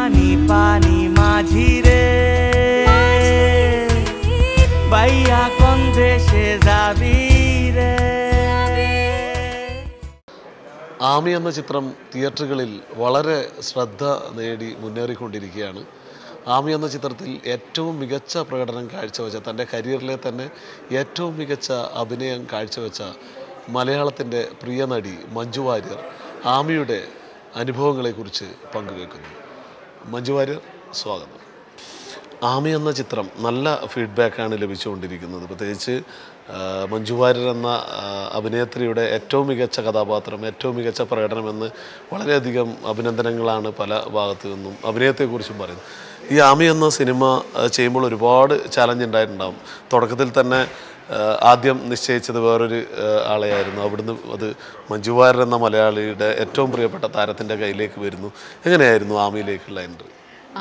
पानी पानी माझी रे भैया कोन देशे जाबी रे ആമി എന്ന ചിത്രം തിയേറ്ററുകളിൽ വളരെ ശ്രദ്ധ നേടി മുന്നേറിക്കൊണ്ടിരിക്കുകയാണ്. ആമി എന്ന ചിത്രത്തിൽ ഏറ്റവും മികച്ച പ്രകടനം കാഴ്ചവെച്ച, തൻ്റെ കരിയറിലെ തന്നെ ഏറ്റവും മികച്ച അഭിനയം കാഴ്ചവെച്ച മലയാളത്തിൻ്റെ പ്രിയ നടി മഞ്ജു വാര്യർ ആമിയുടെ അനുഭവങ്ങളെക്കുറിച്ച് പങ്കുവെക്കുന്നു. മഞ്ജു വാര്യർ, സ്വാഗതം. ആമി എന്ന ചിത്രം നല്ല ഫീഡ്ബാക്കാണ് ലഭിച്ചുകൊണ്ടിരിക്കുന്നത്. പ്രത്യേകിച്ച് മഞ്ജു വാര്യർ എന്ന അഭിനേത്രിയുടെ ഏറ്റവും മികച്ച കഥാപാത്രം, ഏറ്റവും മികച്ച പ്രകടനമെന്ന് വളരെയധികം അഭിനന്ദനങ്ങളാണ് പല ഭാഗത്തു നിന്നും അഭിനയത്തെക്കുറിച്ചും പറയുന്നത്. ഈ ആമി എന്ന സിനിമ ചെയ്യുമ്പോൾ ഒരുപാട് ചാലഞ്ച് ഉണ്ടായിട്ടുണ്ടാകും. തുടക്കത്തിൽ തന്നെ ആദ്യം നിശ്ചയിച്ചത് വേറൊരു ആളെയായിരുന്നു. അവിടുന്ന് അത് മഞ്ജു വാര്യർ എന്ന മലയാളിയുടെ ഏറ്റവും പ്രിയപ്പെട്ട താരത്തിൻ്റെ കയ്യിലേക്ക് വരുന്നു. എങ്ങനെയായിരുന്നു ആമിയിലേക്കുള്ള എൻട്രി?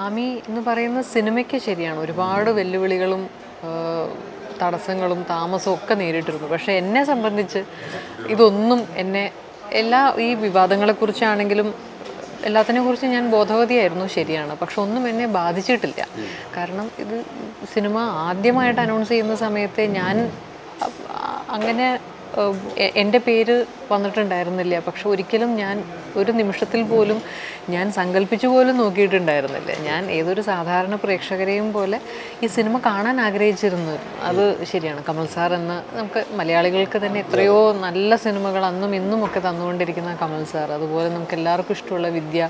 ആമി എന്ന് പറയുന്ന സിനിമയ്ക്ക് ശരിയാണ് ഒരുപാട് വെല്ലുവിളികളും തടസ്സങ്ങളും താമസവും ഒക്കെ നേരിട്ടിരുന്നു. പക്ഷേ എന്നെ സംബന്ധിച്ച് ഇതൊന്നും ഈ വിവാദങ്ങളെക്കുറിച്ചാണെങ്കിലും എല്ലാത്തിനെക്കുറിച്ചും ഞാൻ ബോധവതിയായിരുന്നു, ശരിയാണ്. പക്ഷെ ഒന്നും എന്നെ ബാധിച്ചിട്ടില്ല. കാരണം ഇത് സിനിമ ആദ്യമായിട്ട് അനൗൺസ് ചെയ്യുന്ന സമയത്ത് ഞാൻ അങ്ങനെ എൻ്റെ പേര് വന്നിട്ടുണ്ടായിരുന്നില്ല. പക്ഷെ ഒരിക്കലും ഞാൻ ഒരു നിമിഷത്തിൽ പോലും ഞാൻ സങ്കല്പിച്ചു പോലും നോക്കിയിട്ടുണ്ടായിരുന്നില്ല. ഞാൻ ഏതൊരു സാധാരണ പ്രേക്ഷകരെയും പോലെ ഈ സിനിമ കാണാൻ ആഗ്രഹിച്ചിരുന്നു. അത് ശരിയാണ്. കമൽ സാർ എന്ന നമുക്ക് മലയാളികൾക്ക് തന്നെ എത്രയോ നല്ല സിനിമകൾ അന്നും ഇന്നും ഒക്കെ തന്നുകൊണ്ടിരിക്കുന്ന കമൽ സാർ, അതുപോലെ നമുക്ക് എല്ലാവർക്കും ഇഷ്ടമുള്ള വിദ്യ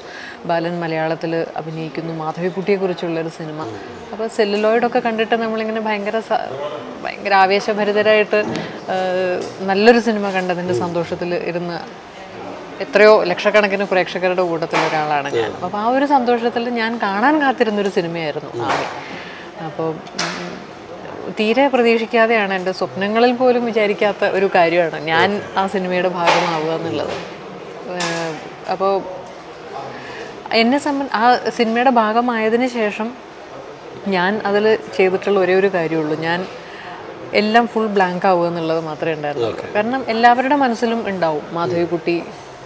ബാലൻ മലയാളത്തിൽ അഭിനയിക്കുന്നു, മാധവിക്കുട്ടിയെക്കുറിച്ചുള്ളൊരു സിനിമ. അപ്പോൾ സെല്ലുലോയിഡൊക്കെ കണ്ടിട്ട് നമ്മളിങ്ങനെ ഭയങ്കര ആവേശഭരിതരായിട്ട് നല്ലൊരു സിനിമ കണ്ടതിൻ്റെ സന്തോഷത്തിൽ ഇരുന്ന് എത്രയോ ലക്ഷക്കണക്കിന് പ്രേക്ഷകരുടെ കൂട്ടത്തിൽ ഒരാളാണ് ഞാൻ. അപ്പോൾ ആ ഒരു സന്തോഷത്തിൽ ഞാൻ കാണാൻ കാത്തിരുന്നൊരു സിനിമയായിരുന്നു ആമി. അപ്പോൾ തീരെ പ്രതീക്ഷിക്കാതെയാണ്, എൻ്റെ സ്വപ്നങ്ങളിൽ പോലും വിചാരിക്കാത്ത ഒരു കാര്യമാണ് ഞാൻ ആ സിനിമയുടെ ഭാഗമാവുക എന്നുള്ളത്. അപ്പോൾ ആ സിനിമയുടെ ഭാഗമായതിന് ശേഷം ഞാൻ അതിൽ ചെയ്തിട്ടുള്ള ഒരേ ഒരു കാര്യമുള്ളൂ, ഞാൻ എല്ലാം ഫുൾ ബ്ലാങ്ക് ആവുക എന്നുള്ളത് മാത്രമേ ഉണ്ടായിരുന്നുള്ളൂ. കാരണം എല്ലാവരുടെ മനസ്സിലും ഉണ്ടാവും മാധവിക്കുട്ടി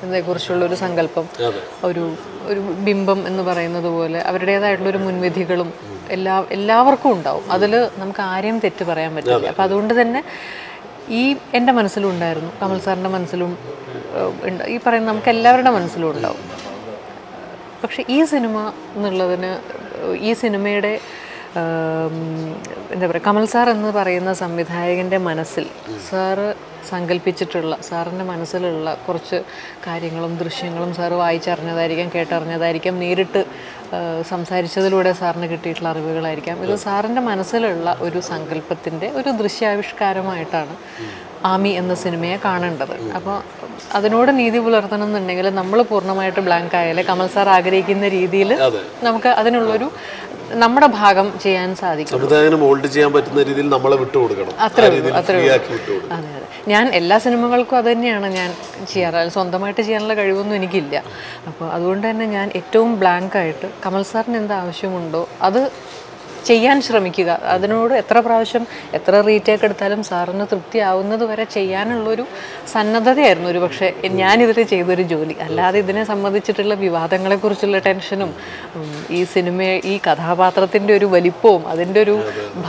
എന്നതിനെക്കുറിച്ചുള്ളൊരു സങ്കല്പം, ഒരു ബിംബം എന്ന് പറയുന്നത് പോലെ അവരുടേതായിട്ടുള്ളൊരു മുൻവിധികളും എല്ലാവർക്കും ഉണ്ടാവും. അതിൽ നമുക്ക് ആരെയും തെറ്റ് പറയാൻ പറ്റില്ല. അപ്പം അതുകൊണ്ട് തന്നെ എൻ്റെ മനസ്സിലും ഉണ്ടായിരുന്നു, കമൽ സാറിൻ്റെ മനസ്സിലും ഈ പറയുന്ന നമുക്ക് എല്ലാവരുടെ മനസ്സിലും ഉണ്ടാവും. പക്ഷെ ഈ സിനിമ എന്നുള്ളതിന് ഈ സിനിമയുടെ എന്താ പറയുക, കമൽ സാർ എന്ന് പറയുന്ന സംവിധായകൻ്റെ മനസ്സിൽ സാറ് സങ്കല്പിച്ചിട്ടുള്ള, സാറിൻ്റെ മനസ്സിലുള്ള കുറച്ച് കാര്യങ്ങളും ദൃശ്യങ്ങളും സാറ് വായിച്ചറിഞ്ഞതായിരിക്കാം, കേട്ടറിഞ്ഞതായിരിക്കാം, നേരിട്ട് സംസാരിച്ചതിലൂടെ സാറിന് കിട്ടിയിട്ടുള്ള അറിവുകളായിരിക്കാം. ഇത് സാറിൻ്റെ മനസ്സിലുള്ള ഒരു സങ്കല്പത്തിൻ്റെ ഒരു ദൃശ്യാവിഷ്കാരമായിട്ടാണ് ആമി എന്ന സിനിമയെ കാണേണ്ടത്. അപ്പോൾ അതിനോട് നീതി പുലർത്തണം എന്നുണ്ടെങ്കിൽ നമ്മൾ പൂർണ്ണമായിട്ട് ബ്ലാങ്ക് ആയാലേ കമൽ സാർ ആഗ്രഹിക്കുന്ന രീതിയിൽ നമുക്ക് അതിനുള്ളൊരു നമ്മുടെ ഭാഗം ചെയ്യാൻ സാധിക്കും. അത്രേ അതെ. ഞാൻ എല്ലാ സിനിമകൾക്കും അത് തന്നെയാണ് ഞാൻ ചെയ്യാറ്. സ്വന്തമായിട്ട് ചെയ്യാനുള്ള കഴിവൊന്നും എനിക്കില്ല. അപ്പോൾ അതുകൊണ്ട് തന്നെ ഞാൻ ഏറ്റവും ബ്ലാങ്ക് ആയിട്ട് കമൽ സാറിന് എന്ത് ആവശ്യമുണ്ടോ അത് ചെയ്യാൻ ശ്രമിക്കുക. അതിനോട് എത്ര പ്രാവശ്യം എത്ര റീടേക്ക് എടുത്താലും സാറിന് തൃപ്തിയാവുന്നത് വരെ ചെയ്യാനുള്ളൊരു സന്നദ്ധതയായിരുന്നു ഒരു പക്ഷേ ഞാനിതിൽ ചെയ്തൊരു ജോലി. അല്ലാതെ ഇതിനെ സംബന്ധിച്ചിട്ടുള്ള വിവാദങ്ങളെക്കുറിച്ചുള്ള ടെൻഷനും ഈ കഥാപാത്രത്തിൻ്റെ ഒരു വലിപ്പവും അതിൻ്റെ ഒരു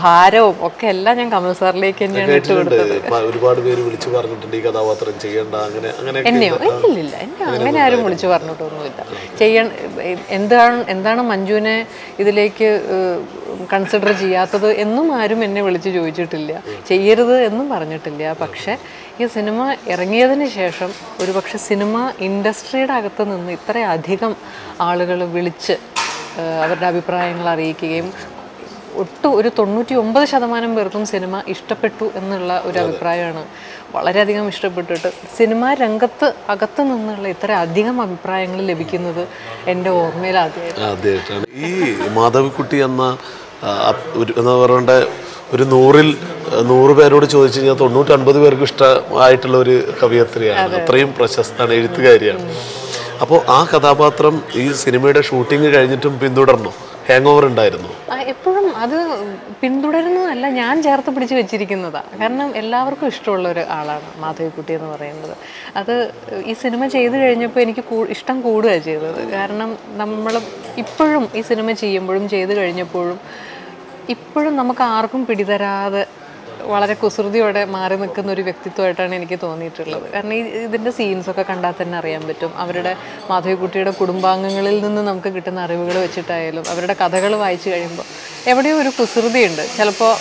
ഭാരവും ഒക്കെ എല്ലാം ഞാൻ കമൽ സാറിലേക്ക് തന്നെയാണ് ഇട്ട് കൊടുത്തത്. ഒരുപാട് പേര് വിളിച്ചു പറഞ്ഞിട്ടുണ്ട് ഈ കഥാപാത്രം ചെയ്യേണ്ട, എന്നെയോ? ഇല്ലില്ല, എന്നെ അങ്ങനെ ആരും വിളിച്ചു പറഞ്ഞിട്ടൊന്നുമില്ല. എന്താണ് മഞ്ജുവിനെ ഇതിലേക്ക് കൺസിഡർ ചെയ്യാത്തത് എന്നും ആരും എന്നെ വിളിച്ച് ചോദിച്ചിട്ടില്ല, ചെയ്യരുത് എന്നും പറഞ്ഞിട്ടില്ല. പക്ഷെ ഈ സിനിമ ഇറങ്ങിയതിന് ശേഷം ഒരുപക്ഷെ സിനിമ ഇൻഡസ്ട്രിയുടെ അകത്ത് നിന്ന് ഇത്രയധികം ആളുകൾ വിളിച്ച് അവരുടെ അഭിപ്രായങ്ങൾ അറിയിക്കുകയും ഒരു 99% പേർക്കും സിനിമ ഇഷ്ടപ്പെട്ടു എന്നുള്ള ഒരു അഭിപ്രായമാണ്. വളരെയധികം ഇഷ്ടപ്പെട്ടിട്ട് സിനിമാ അകത്ത് നിന്നുള്ള ഇത്ര അധികം അഭിപ്രായങ്ങൾ ലഭിക്കുന്നത് എൻ്റെ ഓർമ്മയിൽ ആദ്യമായിട്ടാണ്. ഈ മാധവിക്കുട്ടി എന്താ പറയണ്ട, ഒരു 100 പേരോട് ചോദിച്ചു കഴിഞ്ഞാൽ 90-50 പേർക്ക് ഇഷ്ടമായിട്ടുള്ള ഒരു കവയിത്രിയാണ്. അത്രയും പ്രശസ്തമാണ്, എഴുത്തുകാരിയാണ്. അപ്പോൾ ആ കഥാപാത്രം ഈ സിനിമയുടെ ഷൂട്ടിംഗ് കഴിഞ്ഞിട്ടും പിന്തുടർന്നു? ഹാങ് ഓവർ ഉണ്ടായിരുന്നു? എപ്പോഴും അത് പിന്തുടരുന്നതല്ല, ഞാൻ ചേർത്ത് പിടിച്ച് വെച്ചിരിക്കുന്നതാണ്. കാരണം എല്ലാവർക്കും ഇഷ്ടമുള്ള ഒരു ആളാണ് മാധവിക്കുട്ടി എന്ന് പറയുന്നത്. അത് ഈ സിനിമ ചെയ്തു കഴിഞ്ഞപ്പോൾ എനിക്ക് ഇഷ്ടം കൂടുകയാണ് ചെയ്തത്. കാരണം നമ്മൾ ഇപ്പോഴും ഈ സിനിമ ചെയ്യുമ്പോഴും ചെയ്തു കഴിഞ്ഞപ്പോഴും ഇപ്പോഴും നമുക്ക് ആർക്കും പിടിതരാതെ വളരെ കുസൃതിയോടെ മാറി നിൽക്കുന്ന ഒരു വ്യക്തിത്വമായിട്ടാണ് എനിക്ക് തോന്നിയിട്ടുള്ളത്. കാരണം ഇതിൻ്റെ സീൻസൊക്കെ കണ്ടാൽ തന്നെ അറിയാൻ പറ്റും. അവരുടെ മാധവിക്കുട്ടിയുടെ കുടുംബാംഗങ്ങളിൽ നിന്ന് നമുക്ക് കിട്ടുന്ന അറിവുകൾ വെച്ചിട്ടായാലും അവരുടെ കഥകൾ വായിച്ചു കഴിയുമ്പോൾ എവിടെയോ ഒരു കുസൃതിയുണ്ട്. ചിലപ്പോൾ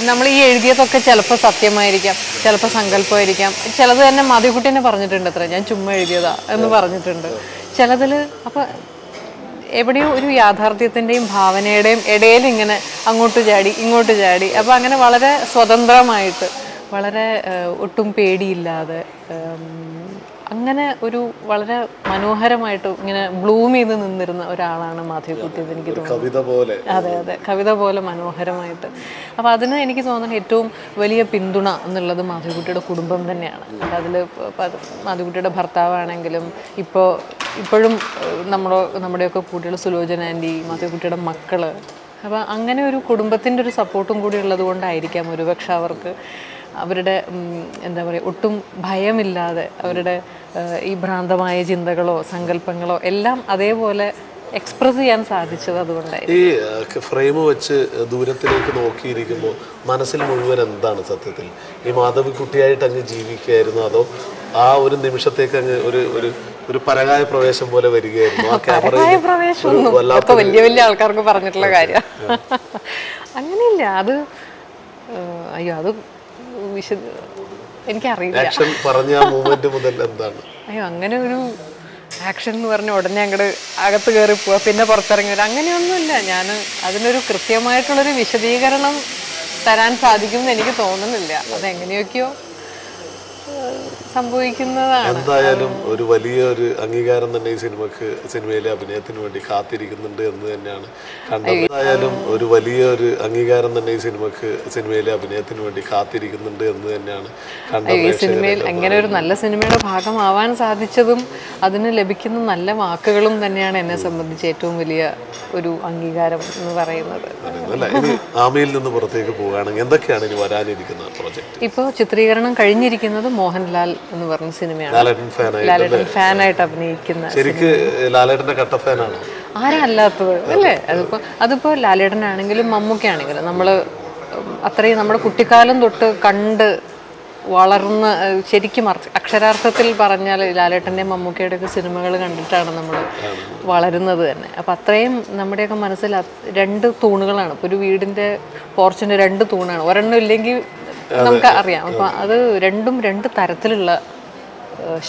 നമ്മൾ ഈ എഴുതിയതൊക്കെ ചിലപ്പോൾ സത്യമായിരിക്കാം, ചിലപ്പോൾ സങ്കല്പമായിരിക്കാം. ചിലത് തന്നെ മാധവിക്കുട്ടി തന്നെ പറഞ്ഞിട്ടുണ്ട്, അത്ര ഞാൻ ചുമ്മാ എഴുതിയതാ എന്ന് പറഞ്ഞിട്ടുണ്ട് ചിലതിൽ. അപ്പോൾ എവിടെയോ ഒരു യാഥാർത്ഥ്യത്തിൻ്റെയും ഭാവനയുടെയും ഇടയിൽ ഇങ്ങനെ അങ്ങോട്ട് ചാടി ഇങ്ങോട്ട് ചാടി. അപ്പോൾ അങ്ങനെ വളരെ സ്വതന്ത്രമായിട്ട്, വളരെ ഒട്ടും പേടിയില്ലാതെ, അങ്ങനെ ഒരു വളരെ മനോഹരമായിട്ട് ഇങ്ങനെ ബ്ലൂം ചെയ്ത് നിന്നിരുന്ന ഒരാളാണ് മാധവിക്കുട്ടി എന്ന് എനിക്ക് തോന്നുന്നു. അതെ അതെ, കവിത പോലെ മനോഹരമായിട്ട്. അപ്പോൾ അതിന് എനിക്ക് തോന്നുന്നത് ഏറ്റവും വലിയ പിന്തുണ എന്നുള്ളത് മാധവിക്കുട്ടിയുടെ കുടുംബം തന്നെയാണ്. അപ്പോൾ അതിൽ മാധവിക്കുട്ടിയുടെ ഭർത്താവാണെങ്കിലും ഇപ്പോഴും നമ്മുടെയൊക്കെ കുട്ടികൾ, സുലോചന ആൻറ്റി, മാധവിക്കുട്ടിയുടെ മക്കൾ. അപ്പോൾ അങ്ങനെ ഒരു കുടുംബത്തിൻ്റെ ഒരു സപ്പോർട്ടും കൂടി ഉള്ളത് കൊണ്ടായിരിക്കാം ഒരുപക്ഷെ അവർക്ക് അവരുടെ എന്താ പറയുക ഒട്ടും ഭയമില്ലാതെ അവരുടെ ഈ ഭ്രാന്തമായ ചിന്തകളോ സങ്കല്പങ്ങളോ എല്ലാം അതേപോലെ എക്സ്പ്രസ് ചെയ്യാൻ സാധിച്ചത് അതുകൊണ്ടായി. ഈ ഫ്രെയിം വെച്ച് ദൂരത്തിലേക്ക് നോക്കിയിരിക്കുമ്പോൾ മനസ്സിൽ മുഴുവൻ എന്താണ് സത്യത്തിൽ? ഈ മാധവിക്കുട്ടിയായിട്ട് അങ്ങ് ജീവിക്കുകയായിരുന്നു, അതോ ആ ഒരു നിമിഷത്തേക്ക് അങ്ങ് ഒരു പരകായ പ്രവേശം പോലെ വരികയായിരുന്നു? ആ പരകായ പ്രവേശം വലിയ വലിയ ആൾക്കാർക്ക് പറഞ്ഞിട്ടുള്ള കാര്യം അങ്ങനെയില്ല. അത് അയ്യോ, അത് എനിക്കറിയില്ല. അയ്യോ, അങ്ങനെ ഒരു ആക്ഷൻ എന്ന് പറഞ്ഞ ഉടനെ അങ്ങോട്ട് അകത്ത് കയറി പോവാ പിന്നെ പുറത്തിറങ്ങി വരാം, അങ്ങനെയൊന്നുമില്ല. ഞാൻ അതിനൊരു കൃത്യമായിട്ടുള്ളൊരു വിശദീകരണം തരാൻ സാധിക്കുമെന്ന് എനിക്ക് തോന്നുന്നില്ല. അതെങ്ങനെയൊക്കെയോ സംഭവിക്കുന്നതാണ്. എന്തായാലും ഒരു വലിയൊരു അംഗീകാരം തന്നെ ഈ സിനിമയിലെ അഭിനയത്തിന് വേണ്ടി കാത്തിരിക്കുന്നുണ്ട് എന്ന് തന്നെയാണ് കണ്ടത്. എന്തായാലും ഒരു വലിയൊരു അംഗീകാരം തന്നെ ഈ സിനിമയിലെ അഭിനയത്തിന് വേണ്ടി കാത്തിരിക്കുന്നുണ്ട് എന്ന് തന്നെയാണ് കണ്ടത്. ഈ സിനിമയിൽ അങ്ങനെ ഒരു നല്ല സിനിമയുടെ ഭാഗമാവാൻ സാധിച്ചതും അതിന് ലഭിക്കുന്ന നല്ല വാക്കുകളും തന്നെയാണ് എന്നെ സംബന്ധിച്ച് ഏറ്റവും വലിയ ഒരു അംഗീകാരം എന്ന് പറയുന്നത്. ആമയിൽ നിന്ന് പുറത്തേക്ക് പോവുകയാണെങ്കിൽ എന്തൊക്കെയാണ് ഇനി വരാനിരിക്കുന്ന പ്രോജക്റ്റ്? ഇപ്പോൾ ചിത്രീകരണം കഴിഞ്ഞിരിക്കുന്നത് മോഹൻലാൽ എന്ന് പറഞ്ഞ സിനിമയാണ്. ലാലേട്ടൻ ഫാനായിട്ട് അഭിനയിക്കുന്ന. ആരാ അല്ലാത്തത് അല്ലേ? അതിപ്പോ ലാലേട്ടനാണെങ്കിലും മമ്മൂക്കയാണെങ്കിലും നമ്മൾ അത്രയും നമ്മുടെ കുട്ടിക്കാലം തൊട്ട് കണ്ട് വളർന്ന് ശരിക്കും അക്ഷരാർത്ഥത്തിൽ പറഞ്ഞാൽ ലാലേട്ടൻ്റെയും മമ്മൂക്കയുടെയൊക്കെ സിനിമകൾ കണ്ടിട്ടാണ് നമ്മൾ വളരുന്നത് തന്നെ. അപ്പം അത്രയും നമ്മുടെയൊക്കെ മനസ്സിൽ രണ്ട് തൂണുകളാണ്. ഇപ്പോൾ ഒരു വീടിൻ്റെ പോർച്ചിൻ്റെ രണ്ട് തൂണാണ്, ഒരെണ്ണം ഇല്ലെങ്കിൽ നമുക്ക് അറിയാം. അപ്പം അത് രണ്ടും രണ്ട് തരത്തിലുള്ള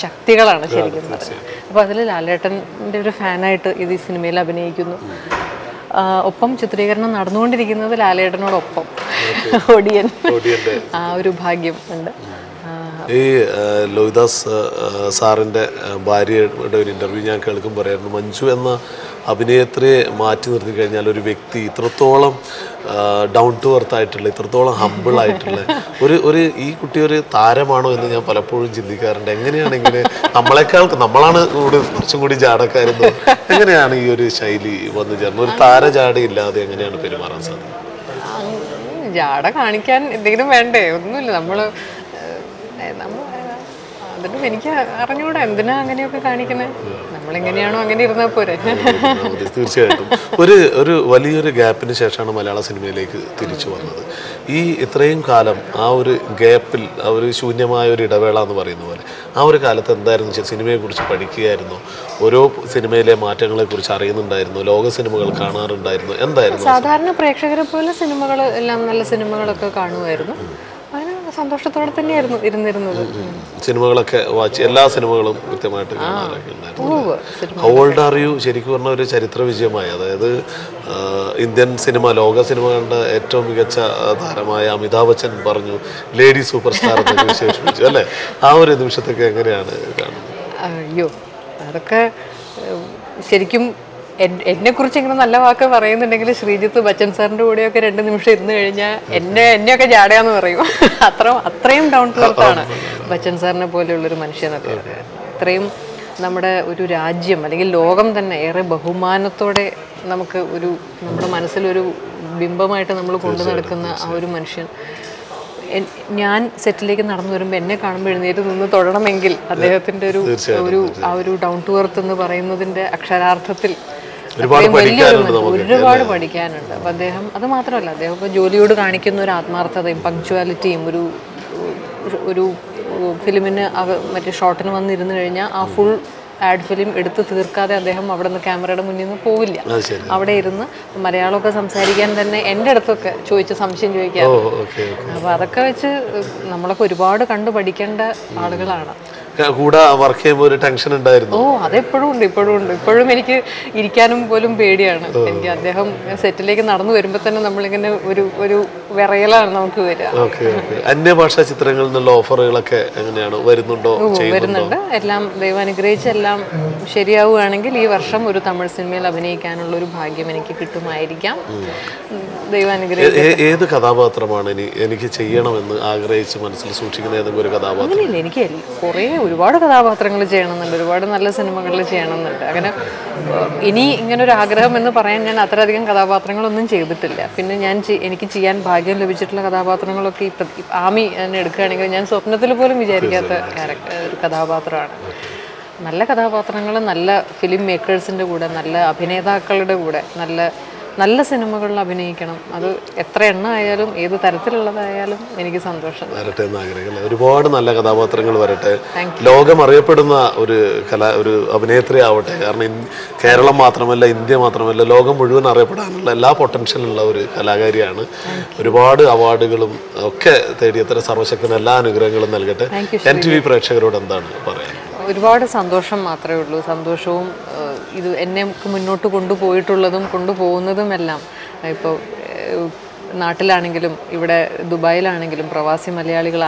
ശക്തികളാണ് ശരിക്കും. അപ്പോൾ അതിൽ ലാലേട്ടൻ്റെ ഒരു ഫാനായിട്ട് ഇത് ഈ സിനിമയിൽ അഭിനയിക്കുന്നു. ഒപ്പം ചിത്രീകരണം നടന്നുകൊണ്ടിരിക്കുന്നത് ലാലേട്ടനോടൊപ്പം ഒടിയൻ. ആ ഒരു ഭാഗ്യം ഉണ്ട്. ഈ ലോഹിദാസ് സാറിൻ്റെ ഭാര്യയുടെ ഒരു ഇൻ്റർവ്യൂ ഞാൻ കേൾക്കുമ്പോൾ പറയായിരുന്നു, മഞ്ജു എന്ന അഭിനേത്രിയെ മാറ്റി നിർത്തി കഴിഞ്ഞാൽ ഒരു വ്യക്തി ഇത്രത്തോളം ഡൗൺ ടു എർത്ത് ആയിട്ടുള്ള, ഇത്രത്തോളം ഹമ്പിൾ ആയിട്ടുള്ള ഒരു ഈ കുട്ടി ഒരു താരമാണോ എന്ന് ഞാൻ പലപ്പോഴും ചിന്തിക്കാറുണ്ട്. എങ്ങനെയാണെങ്കിൽ നമ്മളാണ് കുറച്ചും കൂടി ജാടക്കാരെന്നോ, എങ്ങനെയാണ് ഈ ഒരു ശൈലി വന്നു ചേർന്നത്? ഒരു താരജാട ഇല്ലാതെ എങ്ങനെയാണ് പെരുമാറാൻ സാധിക്കുന്നത്? ജാട കാണിക്കാൻ എന്തെങ്കിലും വേണ്ടേ? ഒന്നുമില്ല. അതിനും എനിക്ക് അറിഞ്ഞൂടാ എന്തിനാ അങ്ങനെയൊക്കെ കാണിക്കണേ. നമ്മളെങ്ങനെയാണോ അങ്ങനെ ഇരുന്നാൽ പോരെ. തീർച്ചയായിട്ടും ഒരു വലിയൊരു ഗ്യാപ്പിന് ശേഷമാണ് മലയാള സിനിമയിലേക്ക് തിരിച്ചു വന്നത്. ഈ ഇത്രയും കാലം ആ ഒരു ഗ്യാപ്പിൽ, ആ ഒരു ശൂന്യമായ ഒരു ഇടവേള എന്ന് പറയുന്ന പോലെ, ആ ഒരു കാലത്ത് എന്തായിരുന്നു? സിനിമയെക്കുറിച്ച് പഠിക്കുകയായിരുന്നു, ഓരോ സിനിമയിലെ മാറ്റങ്ങളെക്കുറിച്ച് അറിയുന്നുണ്ടായിരുന്നു, ലോക സിനിമകൾ കാണാറുണ്ടായിരുന്നു, എന്തായിരുന്നു? സാധാരണ പ്രേക്ഷകരെ പോലെ സിനിമകൾ എല്ലാം നല്ല സിനിമകളൊക്കെ കാണുമായിരുന്നു. അങ്ങനെ സന്തോഷത്തോടെ തന്നെയായിരുന്നു ഇരുന്നിരുന്നത്. സിനിമകളൊക്കെ വാച്ച്, എല്ലാ സിനിമകളും കൃത്യമായിട്ട് കാണാറൊക്കെ ഉണ്ടായിരുന്നു. ഹൗ ഓൾഡ് ആർ യു ശരിക്കും പറഞ്ഞ ഒരു ചരിത്ര വിജയമായി. അതായത് ഇന്ത്യൻ സിനിമ, ലോക സിനിമ കണ്ട ഏറ്റവും മികച്ച താരമായ അമിതാഭ് ബച്ചൻ പറഞ്ഞു ലേഡി സൂപ്പർ സ്റ്റാർ എന്നൊക്കെ വിശേഷിപ്പിച്ചു അല്ലേ? ആ ഒരു നിമിഷത്തൊക്കെ എങ്ങനെയാണ് കാണുന്നത്? അയ്യോ, അതൊക്കെ ശരിക്കും എന്നെക്കുറിച്ച് ഇങ്ങനെ നല്ല വാക്ക് പറയുന്നുണ്ടെങ്കിൽ ശ്രീജിത്ത് ബച്ചൻ സാറിൻ്റെ കൂടെയൊക്കെ 2 നിമിഷം ഇരുന്ന് കഴിഞ്ഞാൽ എന്നെയൊക്കെ ജാടയാന്ന് പറയും. അത്രയും ഡൗൺ ടു എർത്താണ് ബച്ചൻ സാറിനെ പോലെയുള്ളൊരു മനുഷ്യനൊക്കെ. അത്രയും നമ്മുടെ ഒരു രാജ്യം അല്ലെങ്കിൽ ലോകം തന്നെ ഏറെ ബഹുമാനത്തോടെ നമുക്ക് നമ്മുടെ മനസ്സിലൊരു ബിംബമായിട്ട് നമ്മൾ കൊണ്ടു നടക്കുന്ന ആ ഒരു മനുഷ്യൻ ഞാൻ സെറ്റിലേക്ക് നടന്നു വരുമ്പോൾ എന്നെ കാണുമ്പോൾ എഴുന്നേറ്റ് നിന്ന് തൊഴണമെങ്കിൽ അദ്ദേഹത്തിൻ്റെ ആ ഒരു ഡൗൺ ടു എർത്ത് എന്ന് പറയുന്നതിൻ്റെ അക്ഷരാർത്ഥത്തിൽ ഒരുപാട് പഠിക്കാനുണ്ട്. അപ്പം അദ്ദേഹം അത് മാത്രമല്ല, അദ്ദേഹം ഇപ്പോൾ ജോലിയോട് കാണിക്കുന്ന ഒരു ആത്മാർത്ഥതയും പങ്ക്ച്വാലിറ്റിയും ഒരു ഫിലിമിന് മറ്റേ ഷോട്ടിന് വന്നിരുന്നു കഴിഞ്ഞാൽ ആ ഫുൾ ആഡ് ഫിലിം എടുത്ത് തീർക്കാതെ അദ്ദേഹം അവിടെ നിന്ന് ക്യാമറയുടെ മുന്നിൽ നിന്ന് പോവില്ല. അവിടെ ഇരുന്ന് മലയാളമൊക്കെ സംസാരിക്കാൻ തന്നെ എൻ്റെ അടുത്തൊക്കെ സംശയം ചോദിക്കാം. അപ്പോൾ അതൊക്കെ വെച്ച് നമ്മളൊക്കെ ഒരുപാട് കണ്ടു പഠിക്കേണ്ട ആളുകളാണ്. കൂടെ വർക്ക് ചെയ്യുമ്പോൾ ഒരു ടെൻഷൻ ഉണ്ടായിരുന്നു. അതെപ്പോഴും ഉണ്ട്. ഇപ്പോഴും എനിക്ക് ഇരിക്കാനും പോലും പേടിയാണ്. എനിക്ക് അദ്ദേഹം സെറ്റിലേക്ക് നടന്നു വരുമ്പോൾ തന്നെ നമ്മളിങ്ങനെ ഒരു വിറയലാണ് നമുക്ക് വരിക. അന്യഭാഷാ ചിത്രങ്ങളിൽ നിന്നുള്ള ഓഫറുകളൊക്കെ എങ്ങനെയാണ് വരുന്നുണ്ടോ? വരുന്നുണ്ട്. എല്ലാം ദൈവം അനുഗ്രഹിച്ച് എല്ലാം ശരിയാവുകയാണെങ്കിൽ ഈ വർഷം ഒരു തമിഴ് സിനിമയിൽ അഭിനയിക്കാനുള്ള ഒരു ഭാഗ്യം എനിക്ക് കിട്ടുമായിരിക്കാം. ദൈവം അനുഗ്രഹിച്ച്. ഏത് കഥാപാത്രമാണ് എനിക്ക് ചെയ്യണമെന്ന് ആഗ്രഹിച്ച് മനസ്സിൽ സൂക്ഷിക്കുന്ന ഏതെങ്കിലും ഒരു കഥാപാത്രം? അങ്ങനെയില്ല, എനിക്ക് ഒരുപാട് കഥാപാത്രങ്ങൾ ചെയ്യണമെന്നുണ്ട്, ഒരുപാട് നല്ല സിനിമകളിൽ ചെയ്യണമെന്നുണ്ട്. അങ്ങനെ ഇനി ഇങ്ങനൊരു ആഗ്രഹം എന്ന് പറയാൻ ഞാൻ അത്രയധികം കഥാപാത്രങ്ങളൊന്നും ചെയ്തിട്ടില്ല. പിന്നെ എനിക്ക് ചെയ്യാൻ ഭാഗ്യം ലഭിച്ചിട്ടുള്ള കഥാപാത്രങ്ങളൊക്കെ ആമി എന്നെ എടുക്കുകയാണെങ്കിൽ ഞാൻ സ്വപ്നത്തിൽ പോലും വിചാരിക്കാത്ത ഒരു കഥാപാത്രമാണ്. നല്ല കഥാപാത്രങ്ങൾ നല്ല ഫിലിം മേക്കേഴ്സിൻ്റെ കൂടെ, നല്ല അഭിനേതാക്കളുടെ കൂടെ, നല്ല സിനിമകളിൽ അഭിനയിക്കണം. അത് എത്ര എണ്ണം ആയാലും ഏത് തരത്തിലുള്ളതായാലും എനിക്ക് സന്തോഷം. വരട്ടെ എന്ന് ആഗ്രഹിക്കുന്നു. ഒരുപാട് നല്ല കഥാപാത്രങ്ങൾ വരട്ടെ. ലോകം അറിയപ്പെടുന്ന ഒരു അഭിനേത്രി ആവട്ടെ. കാരണം കേരളം മാത്രമല്ല, ഇന്ത്യ മാത്രമല്ല, ലോകം മുഴുവൻ അറിയപ്പെടാനുള്ള എല്ലാ പൊട്ടൻഷ്യലുള്ള ഒരു കലാകാരിയാണ്. ഒരുപാട് അവാർഡുകളും ഒക്കെ തേടിയത്ര സർവശക്തന് എല്ലാ അനുഗ്രഹങ്ങളും നൽകട്ടെ. NTV പ്രേക്ഷകരോട് എന്താണ് പറയാൻ? ഒരുപാട് സന്തോഷം മാത്രമേ ഉള്ളൂ. സന്തോഷവും ഇത് എന്നെ മുന്നോട്ട് കൊണ്ടുപോയിട്ടുള്ളതും കൊണ്ടുപോകുന്നതുമെല്ലാം ഇപ്പോൾ നാട്ടിലാണെങ്കിലും ഇവിടെ ദുബായിലാണെങ്കിലും പ്രവാസി മലയാളികൾ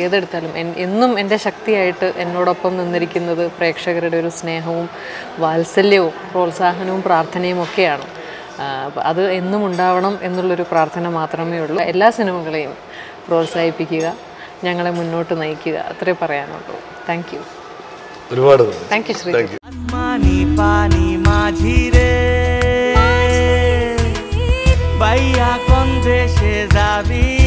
ഏതെടുത്താലും എന്നും എൻ്റെ ശക്തിയായിട്ട് എന്നോടൊപ്പം നിന്നിരിക്കുന്നത് പ്രേക്ഷകരുടെ ഒരു സ്നേഹവും വാത്സല്യവും പ്രോത്സാഹനവും പ്രാർത്ഥനയും ഒക്കെയാണ്. അത് എന്നും ഉണ്ടാവണം എന്നുള്ളൊരു പ്രാർത്ഥന മാത്രമേ ഉള്ളൂ. എല്ലാ സിനിമകളെയും പ്രോത്സാഹിപ്പിക്കുക, ഞങ്ങളെ മുന്നോട്ട് നയിക്കുക, അത്രേ പറയാനുള്ളൂ. Thank you. ഒരുപാട് താങ്ക് യു ശ്രീ. पानी माझी रे भैया कोन देशे जाबी